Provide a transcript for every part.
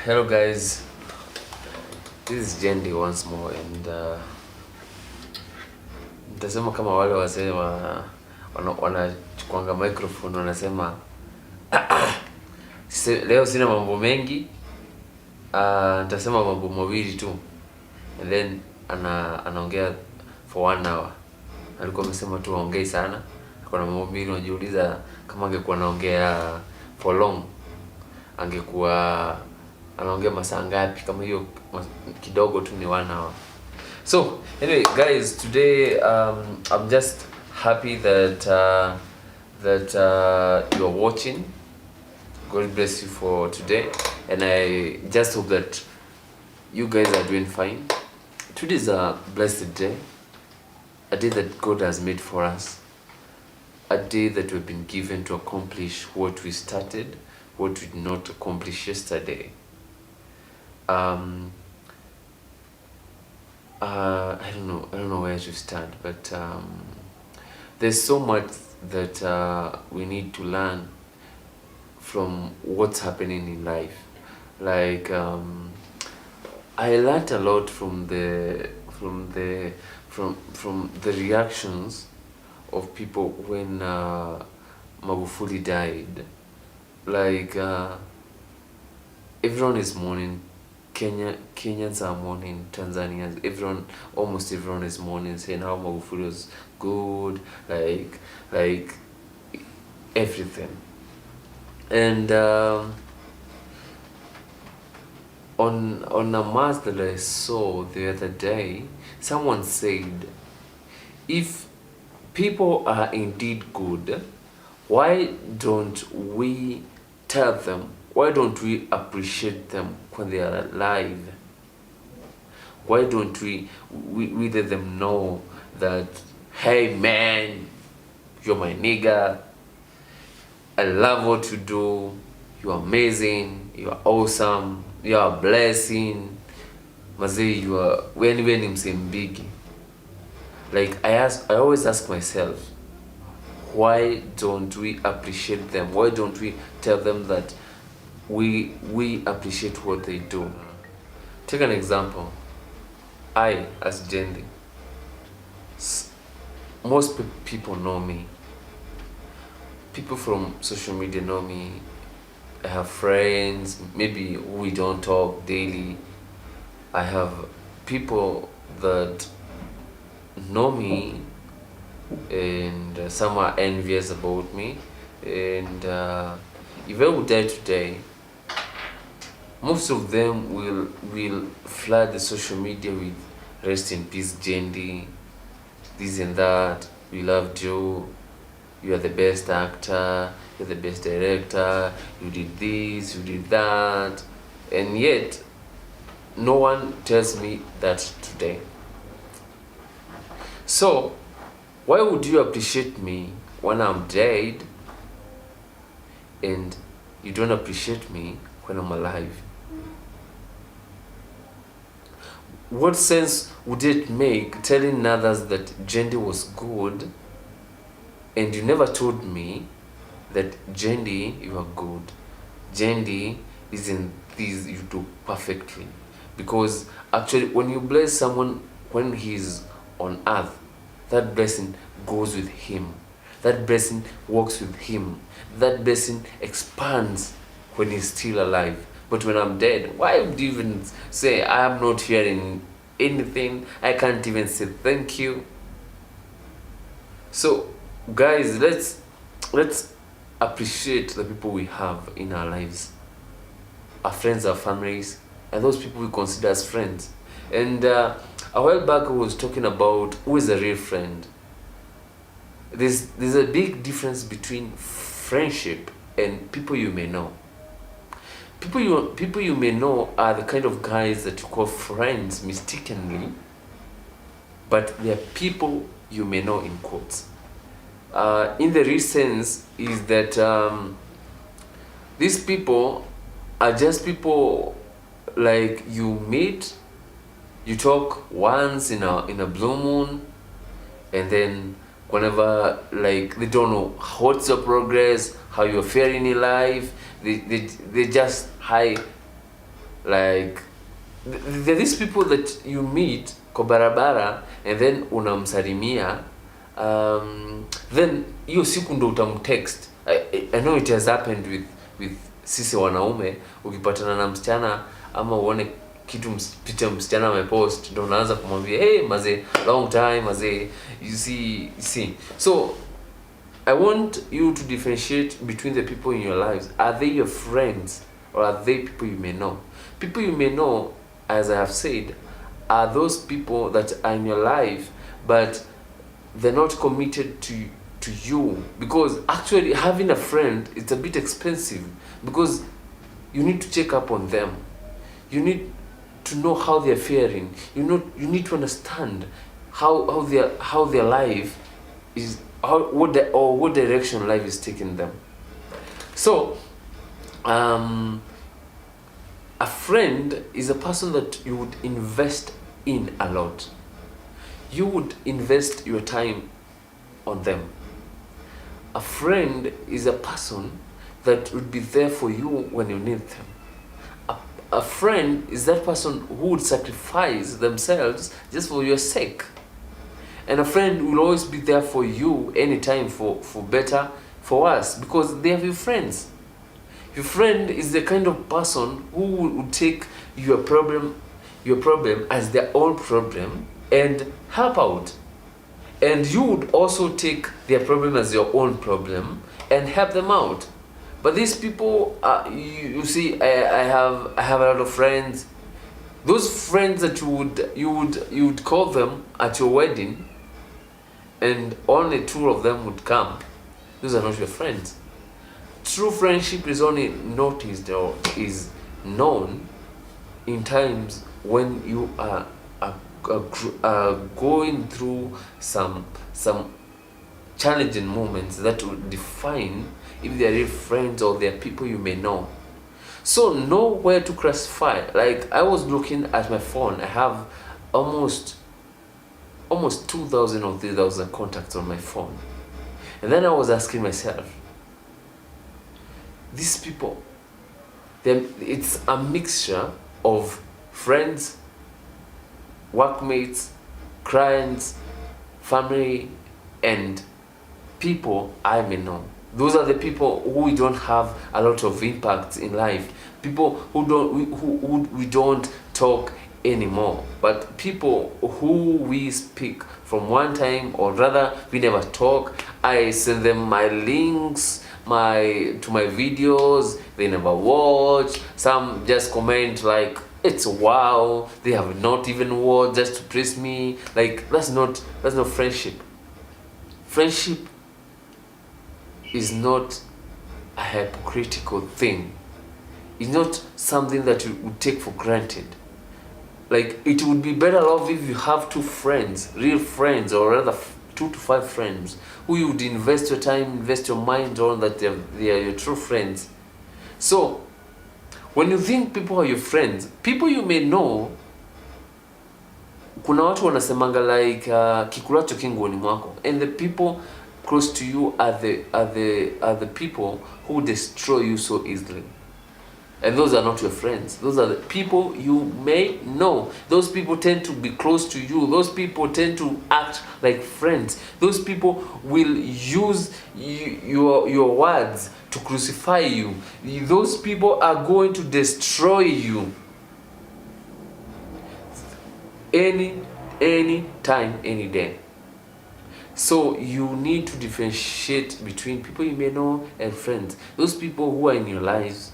Hello guys, this is Jendi once more and nitasema kama wale wasee wanachukuanga microphone wanasema leo sina mambo mengi, nitasema mambo mawili tu and then anaongea for 1 hour. Alikuwa amesema tu aongei sana, alikuwa na mambo mengi. Unajiuliza kama angekuwa anaongea for long angekuwa anaongea masaa ngapi? Kama hiyo kidogo tu ni 1 hour. So anyway guys, today I'm just happy that you're watching. God bless you for today, and I just hope that you guys are doing fine. Today is a blessed day, a day that God has made for us, a day that we've been given to accomplish what we started, what we did not accomplish yesterday. I don't know where to start, but there's so much that we need to learn from what's happening in life. Like I learned a lot from the reactions of people when Magufuli died. Like everyone is mourning. Kenyans are mourning, Tanzanians, almost everyone is mourning, saying how Magufuli was good, like everything. And on a mask that I saw the other day, someone said, if people are indeed good, why don't we tell them? Why don't we appreciate them when they are alive? Why don't we let them know that, hey man, you're my nigga, I love what you do, you're amazing, you're awesome, you're a blessing, mazee, you are when msembigi. Like I always ask myself, why don't we appreciate them? Why don't we tell them that we appreciate what they do? Take an example. I, as Jendi, most people know me. People from social media know me. I have friends, maybe we don't talk daily. I have people that know me and some are envious about me. And if I would die today, most of them will flood the social media with rest in peace Jendi, this and that, we loved you, you are the best actor, you're the best director, you did this, you did that. And yet no one tells me that today. So why would you appreciate me when I'm dead and you don't appreciate me when I'm alive? What sense would it make telling others that Jendi was good and you never told me that Jendi, you are good, Jendi is in this, you do perfectly? Because actually when you bless someone when he's on earth, that blessing goes with him, that blessing works with him, that blessing expands when he's still alive. But when I'm dead, why would you even say I am not hearing anything? I can't even say thank you. So guys, let's appreciate the people we have in our lives, our friends, our families, and those people we consider as friends. And a while back I was talking about who is a real friend. There's a big difference between friendship and people you may know. People you may know are the kind of guys that you call friends mistakenly, but they are people you may know in quotes. In the real sense is that these people are just people like you meet, you talk once in a blue moon, and then whenever, like, they don't know what's your progress, how you're faring in life, they just hi, Like there are these people that you meet kwa barabara and then unamsalimia, then hiyo siku ndo utamtext. I know it has happened with sisi wanaume. Ukipatana na msichana ama uone kitu picha msichana amepost, ndo unaanza kumwambia hey mazee, long time mazee, you see. So I want you to differentiate between the people in your lives. Are they your friends or are they people you may know? People you may know, as I have said, are those people that are in your life but they're not committed to you, because actually having a friend, it's a bit expensive, because you need to check up on them, you need to know how they're faring, you need to understand how their life is, what direction life is taking them. So a friend is a person that you would invest in a lot. You would invest your time on them. A friend is a person that would be there for you when you need them. A friend is that person who would sacrifice themselves just for your sake. And a friend will always be there for you anytime, for better, for worse, because they are your friends. Your friend is the kind of person who would take your problem as their own problem and help out. And you would also take their problem as your own problem and help them out. But these people, you see, I have a lot of friends. Those friends that you would call them at your wedding, and only 2 of them would come. Those are not your friends. True friendship is only noticed or is known in times when you are going through some challenging moments that will define if they are real friends or they are people you may know. So know where to classify. Like, I was looking at my phone. I have almost 2,000 or 3,000 contacts on my phone. And then I was asking myself, these people, it's a mixture of friends, workmates, clients, family, and people I may know. Those are the people who we don't have a lot of impact in life. People who we don't talk anymore, but people who we speak from one time, or rather we never talk. I send them my links to my videos, they never watch. Some just comment like, it's wow. They have not even watched just to praise me. Like, that's not friendship. Friendship is not a hypocritical thing. It's not something that you would take for granted. Like, it would be better off if you have 2 friends, real friends, or rather 2 to 5 friends, who you would invest your time, invest your mind on, that they are your true friends. So, when you think people are your friends, people you may know, kuna watu wanasemanga like kikulacho kingoni mwako, and the people close to you are the people who destroy you so easily. And those are not your friends. Those are the people you may know. Those people tend to be close to you. Those people tend to act like friends. Those people will use your words to crucify you. Those people are going to destroy you. Any time, any day. So you need to differentiate between people you may know and friends. Those people who are in your lives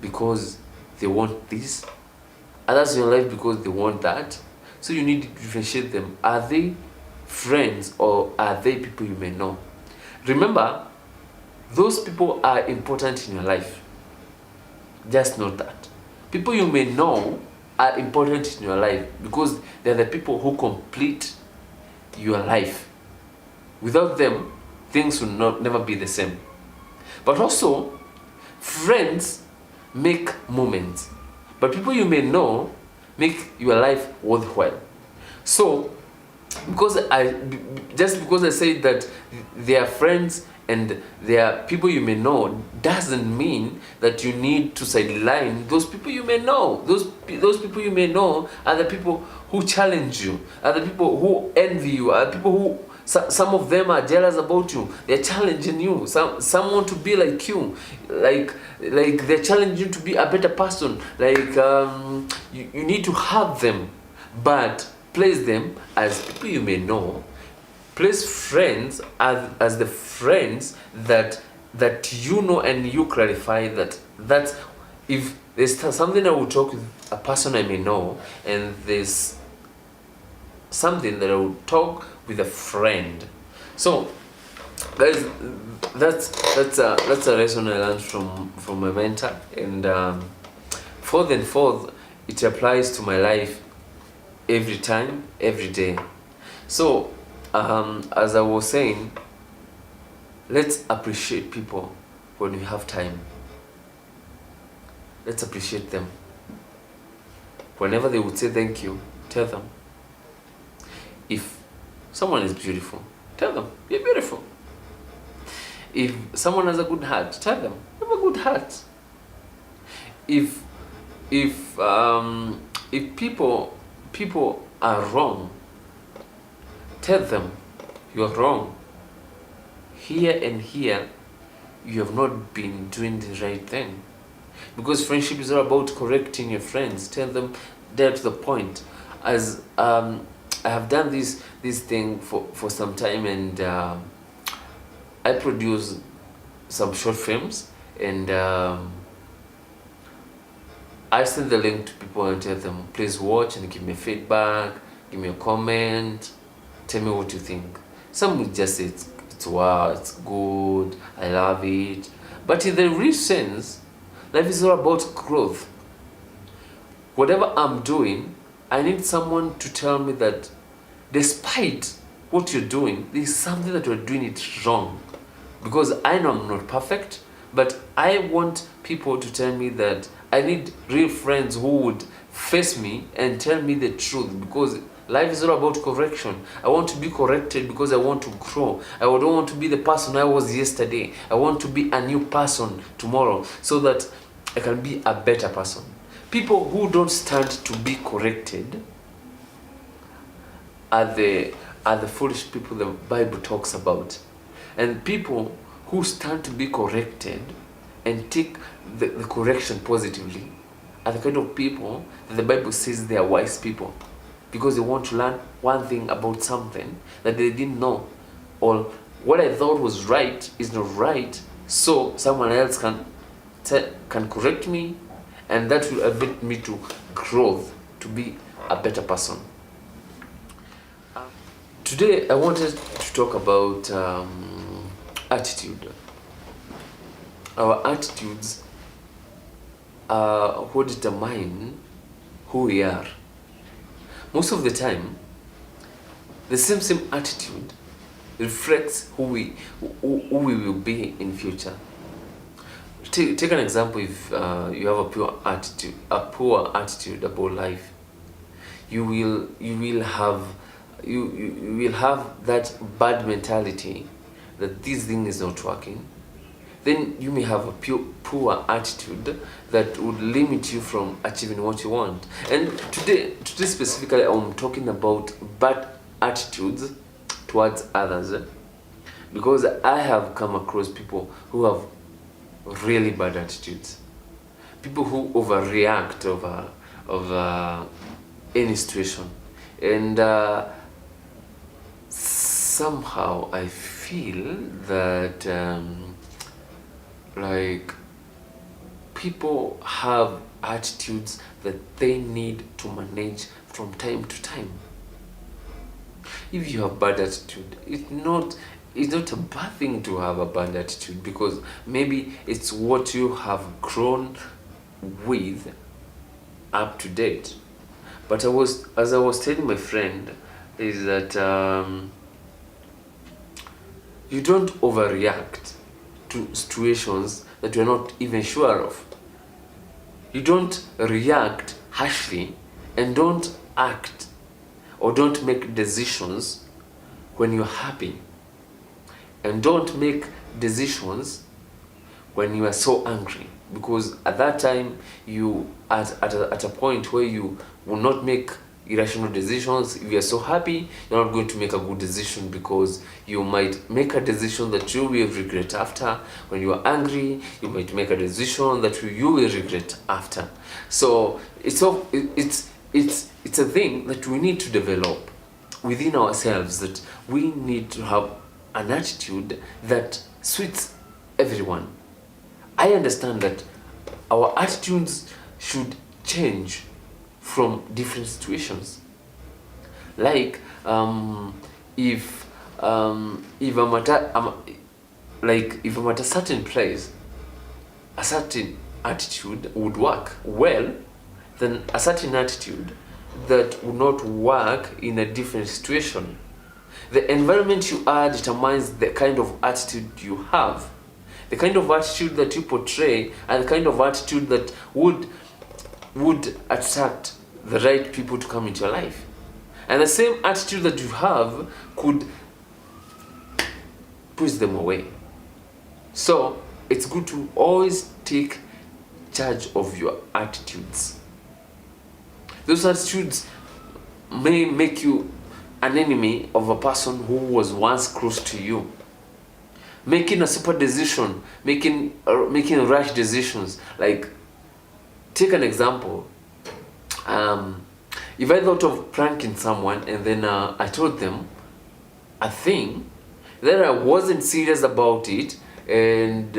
because they want this, others in your life because they want that. So you need to differentiate them. Are they friends or are they people you may know? Remember, those people are important in your life. Just note that. People you may know are important in your life because they're the people who complete your life. Without them, things will never be the same. But also, friends make moments, but people you may know make your life worthwhile. So because I said that they are friends and there are people you may know, doesn't mean that you need to sideline those people you may know. Those people you may know are the people who challenge you, are the people who envy you, are the people who some of them are jealous about you. They're challenging you. Some want to be like you, like they're challenging you to be a better person. Like you need to have them, but place them as people you may know. Place friends as the friends that you know, and you clarify that if there's something I will talk with a person I may know, and there's something that I will talk with a friend. So guys, that's a lesson I learned from my mentor, and fourth, it applies to my life every time, every day. So as I was saying, let's appreciate people when we have time. Let's appreciate them. Whenever they would say thank you, tell them. If someone is beautiful, tell them, you're beautiful. If someone has a good heart, tell them, you have a good heart. If people are wrong, tell them, you're wrong. Here and here, you have not been doing the right thing. Because friendship is all about correcting your friends. Tell them they're to the point. As I have done this thing for some time, and I produce some short films, and I send the link to people and tell them, please watch and give me feedback, give me a comment, tell me what you think. Some will just say it's wow, it's good, I love it. But in the real sense, life is all about growth. Whatever I'm doing, I need someone to tell me that despite what you're doing, there's something that you're doing it wrong. Because I know I'm not perfect, but I want people to tell me that I need real friends who would face me and tell me the truth, because life is all about correction. I want to be corrected because I want to grow. I don't want to be the person I was yesterday. I want to be a new person tomorrow so that I can be a better person. People who don't stand to be corrected are the foolish people the Bible talks about. And people who stand to be corrected and take the correction positively are the kind of people that the Bible says they are wise people, because they want to learn one thing about something that they didn't know, or what I thought was right is not right, so someone else can correct me, and that will elevate me to growth, to be a better person. Today I wanted to talk about attitude. Our attitudes are what determine who we are. Most of the time, the same attitude reflects who we will be in future. Take an example. If you have a poor attitude about life, you will have that bad mentality that this thing is not working. Then you may have a poor attitude that would limit you from achieving what you want. And today specifically, I'm talking about bad attitudes towards others, because I have come across people who have really bad attitudes. People who overreact over any situation. And somehow I feel that like people have attitudes that they need to manage from time to time. If you have bad attitude, it's not a bad thing to have a bad attitude, because maybe it's what you have grown with up to date. But as I was telling my friend, is that you don't overreact to situations that you're not even sure of. You don't react harshly, and don't act or make decisions when you're happy, and don't make decisions when you are so angry, because at that time you at a point where you will not make irrational decisions. If you are so happy, you're not going to make a good decision, because you might make a decision that you will regret after. When you are angry, you might make a decision that you will regret after. So it's a thing that we need to develop within ourselves, that we need to have an attitude that suits everyone. I understand that our attitudes should change from different situations. Like if I'm at if I'm at a certain place, a certain attitude would work well, then a certain attitude that would not work in a different situation. The environment you are determines the kind of attitude you have, the kind of attitude that you portray, and the kind of attitude that would attract the right people to come into your life. And the same attitude that you have could push them away. So it's good to always take charge of your attitudes. Those attitudes may make you an enemy of a person who was once close to you. Making a super decision, making rash decisions. Like, take an example. If I thought of pranking someone and then I told them a thing, then I wasn't serious about it, and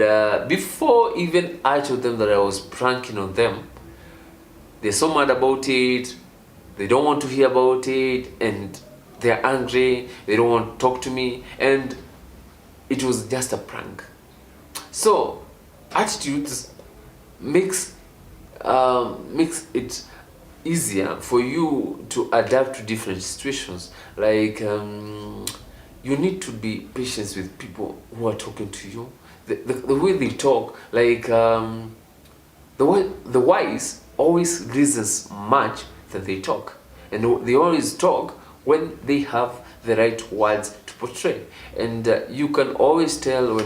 before even I told them that I was pranking on them, they're so mad about it, they don't want to hear about it, and they're angry, they don't want to talk to me, and it was just a prank. So attitudes makes it easier for you to adapt to different situations. Like you need to be patient with people who are talking to you. The way they talk, like the wise always listens much that they talk, and they always talk when they have the right words to portray. And you can always tell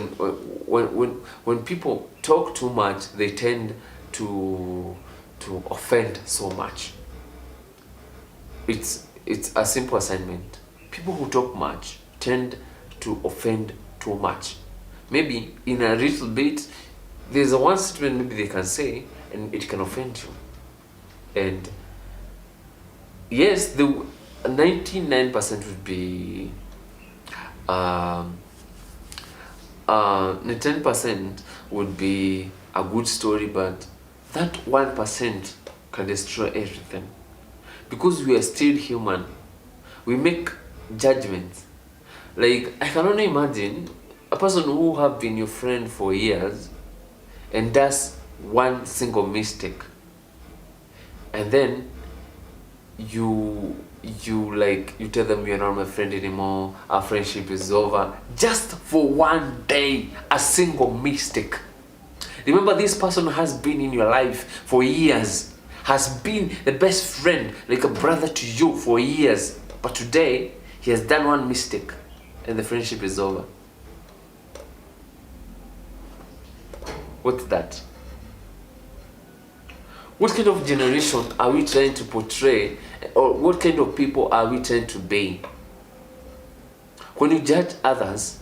when people talk too much, they tend to offend so much. It's a simple assignment. People who talk much tend to offend too much. Maybe in a little bit, there's a one statement maybe they can say, and it can offend you. And yes, the 99% would be 10% would be a good story, but that 1% can destroy everything, because we are still human. We make judgments. Like, I can only imagine a person who have been your friend for years and does one single mistake, and then you tell them you're not my friend anymore, our friendship is over, just for one day, a single mistake. Remember, this person has been in your life for years, has been the best friend, like a brother to you for years, but today he has done one mistake and the friendship is over. What's that? What kind of generation are we trying to portray, or what kind of people are we trying to be? When you judge others,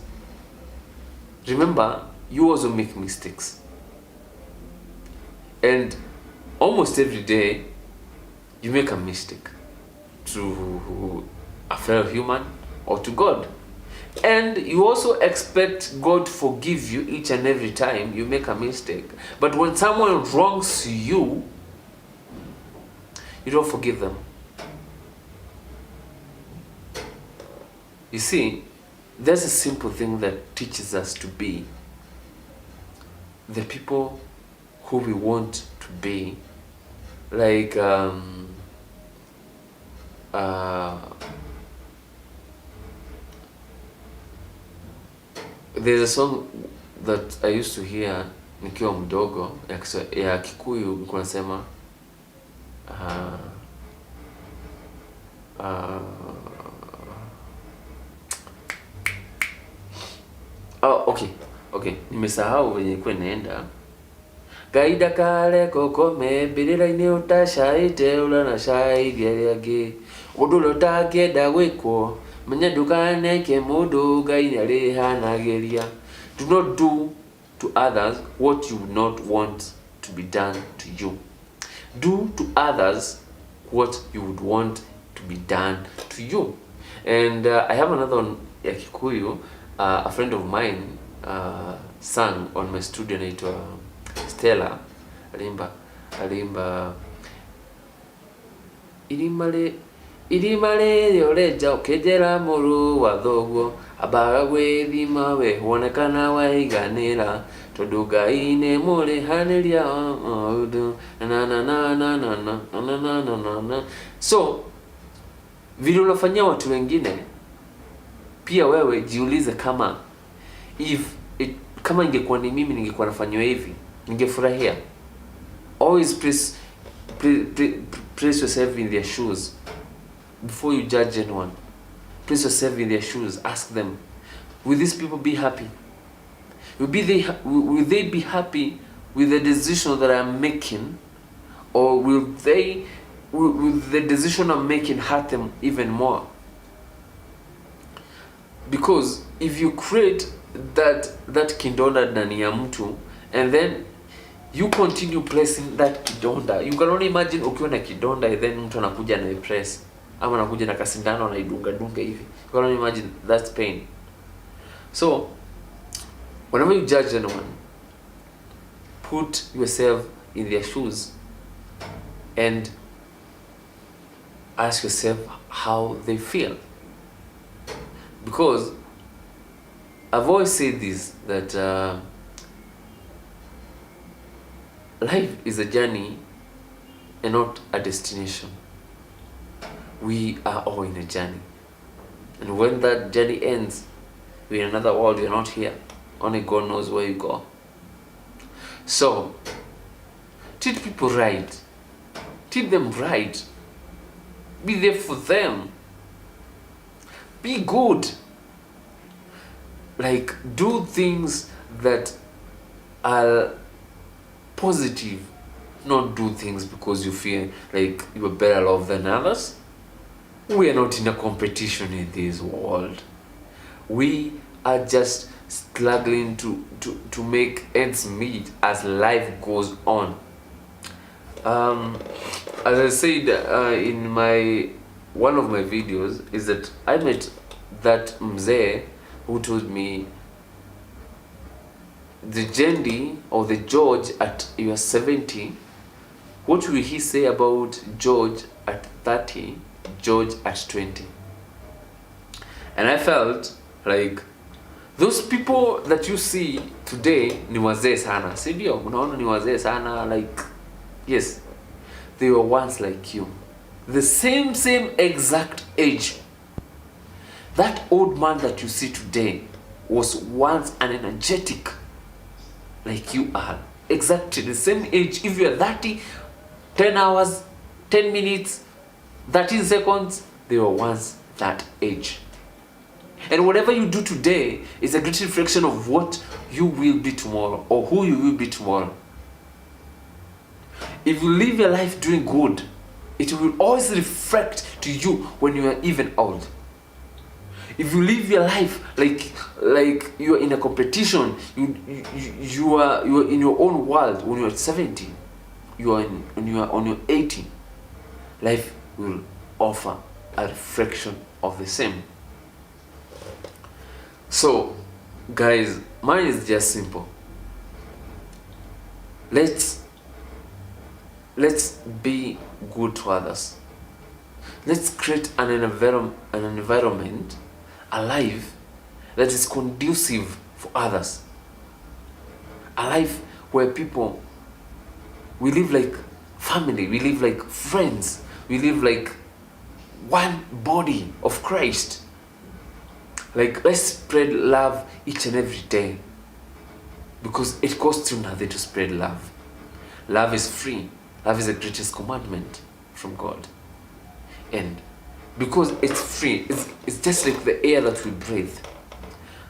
remember, you also make mistakes. And almost every day, you make a mistake to a fellow human or to God. And you also expect God to forgive you each and every time you make a mistake. But when someone wrongs you, you don't forgive them. You see, there's a simple thing that teaches us to be the people who we want to be. Like there's a song that I used to hear nikiwa mdogo ya Kikuyu, ilikuwa nasema oh, okay. Okay, nimesahau venye ilikuwa inaenda. Gaida kale kokome mbirira-ini utacaite ula na cairie riangi undu uria utangienda gwikwo menya ndukaneke mundu Ngai niarihanagiria. Do not do to others what you would not want to be done to you. Do to others what you would want to be done to you. And I have another one ya Kikuyu. A friend of mine sang on my studio naitwa Stella. Alimba irimale rioreja ukejera muru wa thoguo abaga gwithima we wonekana waiganira tondu Ngai ni murihaniria maundu na. So vile unafanyia watu wengine pia wewe jiulize, kama kama ingekuwa ni mimi ningekuwa nafanywa hivi, ningefurahia? Always place yourself in their shoes before you judge anyone. Place yourself in their shoes. Ask them, will these people be happy? Will they be happy with the decision that I'm making, or will the decision I'm making hurt them even more? Because if you create that kidonda ndani ya mtu and then you continue pressing that kidonda, you can only imagine ukiwa na kidonda and then mtu anakuja na press ama anakuja na kasindano na idunga hivi, you can only imagine that's pain. So whenever you judge anyone, put yourself in their shoes and ask yourself how they feel. Because I've always said this, that life is a journey and not a destination. We are all in a journey, and when that journey ends, we're in another world. We're not here. Only God knows where you go. So treat people right. Treat them right. Be there for them. Be good. Like, do things that are positive. Not do things because you feel like you are better off than others. We are not in a competition in this world. We are just struggling to make ends meet as life goes on. As I said in one of my videos, is that I met that mzee who told me, the Jendi or the George at your 70, what will he say about George at 30, George at 20? And I felt like those people that you see today ni wazee sana, si ndio? Unaona ni wazee sana, like, yes, they were once like you, the same exact age. That old man that you see today was once an energetic like you are, exactly the same age. If you are 30, 10 hours, 10 minutes, 13 seconds, they were once that age. And whatever you do today is a great reflection of what you will be tomorrow, or who you will be tomorrow. If you live your life doing good, it will always reflect to you when you are even old. If you live your life like you are in a competition, you are in your own world. When you are 70, when you are on your 80, life will offer a reflection of the same. So, guys, mine is just simple. Let's be good to others. Let's create an environment, a life that is conducive for others. A life where people, we live like family, we live like friends, we live like one body of Christ. Like, let's spread love each and every day, because it costs you nothing to spread love. Love is free. Love is the greatest commandment from God. And because it's free, it's just like the air that we breathe.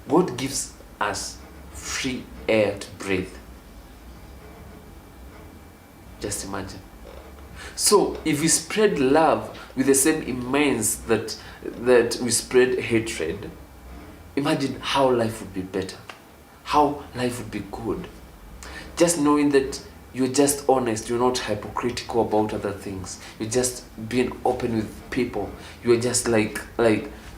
God gives us free air to breathe. Just imagine. So if we spread love with the same immense that we spread hatred, imagine how life would be better, how life would be good. Just knowing that you're just honest, you're not hypocritical about other things, you're just being open with people, you're just like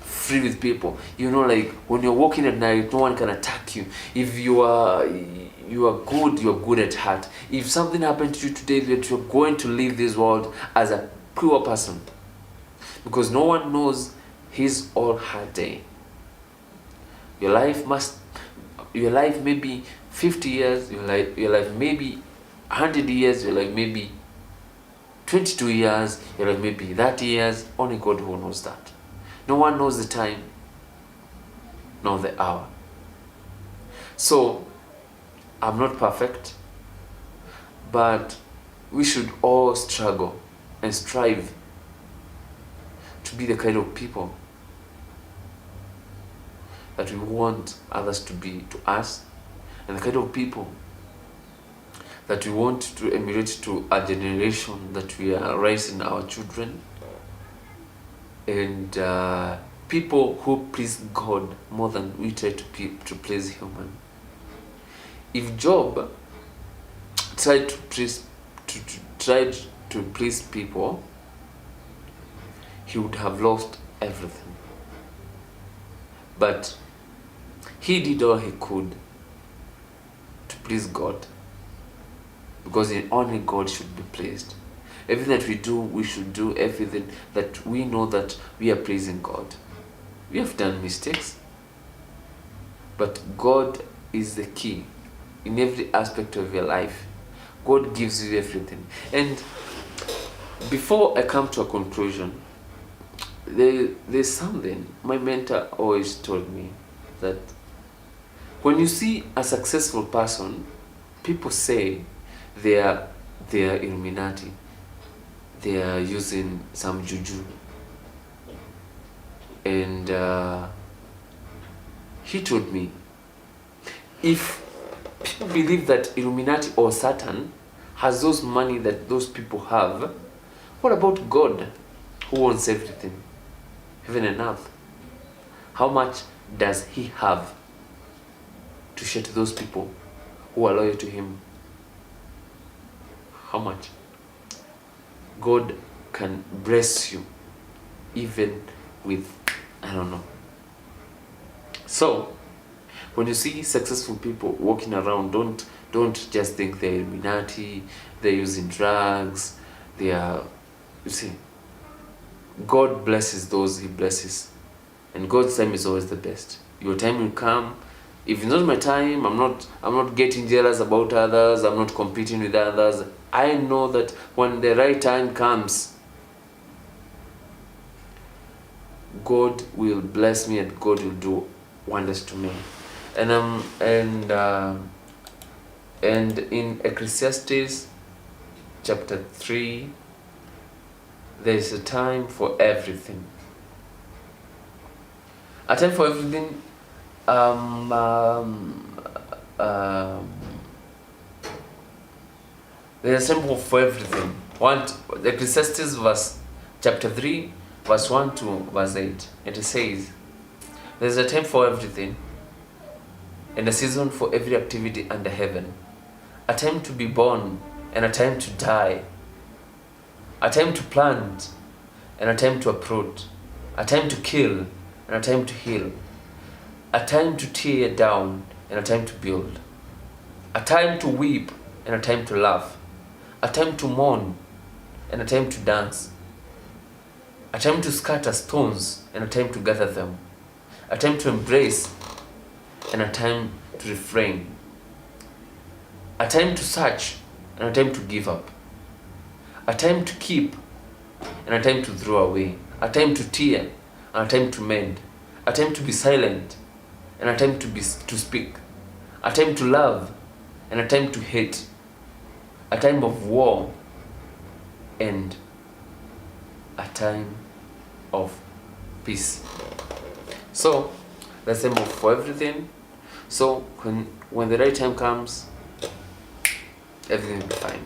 free with people. You know, like when you're walking at night, no one can attack you. If you are good, you're good at heart. If something happened to you today, that you're going to leave this world as a pure person, because no one knows his or her day. Your life may be 50 years, your life may be 100 years, your life may be 22 years, your life may be 30 years. Only God who knows that. No one knows the time, nor the hour. So, I'm not perfect, but we should all struggle and strive to be the kind of people that we want others to be to us, and the kind of people that we want to emulate to a generation that we are raising our children, and people who please God more than we try to please human. If Job tried to please people, he would have lost everything. But he did all he could to please God, because in only God should be pleased. Everything that we do, we should do everything that we know that we are pleasing God. We have done mistakes, but God is the key in every aspect of your life. God gives you everything. And before I come to a conclusion, there's something my mentor always told me, that when you see a successful person, people say they are Illuminati, they are using some juju. And he told me, if people believe that Illuminati or Satan has those money that those people have, what about God, who owns everything, heaven and earth? How much does he have to share to those people who are loyal to him? How much? God can bless you even with, I don't know. So when you see successful people walking around, don't just think they're Illuminati, they're using drugs, they are, you see, God blesses those he blesses, and God's time is always the best. Your time will come. If it's not my time, I'm not getting jealous about others, I'm not competing with others. I know that when the right time comes, God will bless me and God will do wonders to me. And in Ecclesiastes chapter 3, there is a time for everything. A time for everything. There's a time for everything. Ecclesiastes chapter 3, verse 1 to verse 8. It says, there's a time for everything, and a season for every activity under heaven. A time to be born, and a time to die. A time to plant, and a time to uproot. A time to kill, and a time to heal. A time to tear down, and a time to build. A time to weep, and a time to laugh. A time to mourn, and a time to dance. A time to scatter stones, and a time to gather them. A time to embrace, and a time to refrain. A time to search, and a time to give up. A time to keep, and a time to throw away. A time to tear, and a time to mend. A time to be silent, and a time to speak. A time to love, and a time to hate. A time of war, and a time of peace. So, that's the time for everything. So when the right time comes, everything will be fine.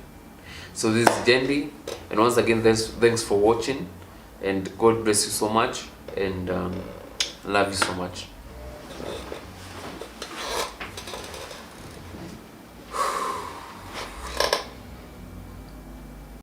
So this is Jendi, and once again, thanks for watching, and God bless you so much, and love you so much.